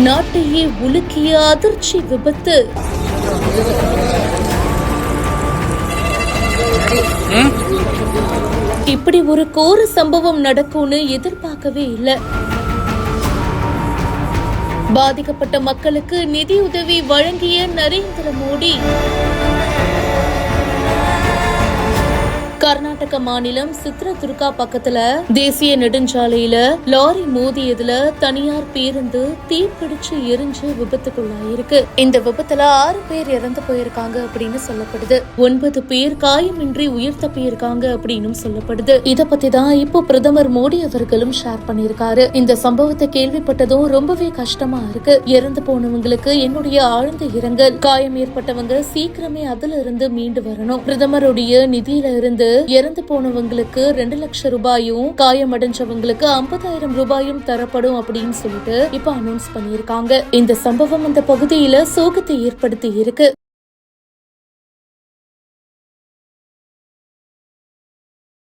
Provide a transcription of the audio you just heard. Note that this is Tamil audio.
நாட்டையே உலுக்கிய அதிர்ச்சி விபத்து. இப்படி ஒரு கோர சம்பவம் நடக்கும்னு எதிர்பார்க்கவே இல்லை. பாதிக்கப்பட்ட மக்களுக்கு நிதியுதவி வழங்கிய நரேந்திர மோடி. கர்நாடக மாநிலம் சித்ரதுர்கா பக்கத்துல தேசிய நெடுஞ்சாலையில லாரி மோதியதுல தனியார் பேருந்து தீப்பிடிச்சு எரிஞ்சு விபத்துக்குள்ளாயிருக்கு. இந்த விபத்துல 6 பேர் இறந்து போயிருக்காங்க அப்படின்னு சொல்லப்படுது. 9 பேர் காயமின்றி உயிர் தப்பியிருக்காங்க அப்படின்னு சொல்லப்படுது. இத பத்தி தான் இப்போ பிரதமர் மோடி அவர்களும் ஷேர் பண்ணிருக்காரு. இந்த சம்பவத்தை கேள்விப்பட்டதும் ரொம்பவே கஷ்டமா இருக்கு. இறந்து போனவங்களுக்கு என்னுடைய ஆழ்ந்த இரங்கல். காயம் ஏற்பட்டவங்க சீக்கிரமே அதுல இருந்து மீண்டு வரணும். பிரதமருடைய நிதியில இருந்து இறந்து போனவங்களுக்கு 2 லட்சம் ரூபாயும் காயமடைஞ்சவங்களுக்கு 50,000 ரூபாயும் தரப்படும் அப்படின்னு சொல்லிட்டு இப்ப அனௌன்ஸ் பண்ணிருக்காங்க. இந்த சம்பவம் அந்த பகுதியில சோகத்தை ஏற்படுத்தி இருக்கு.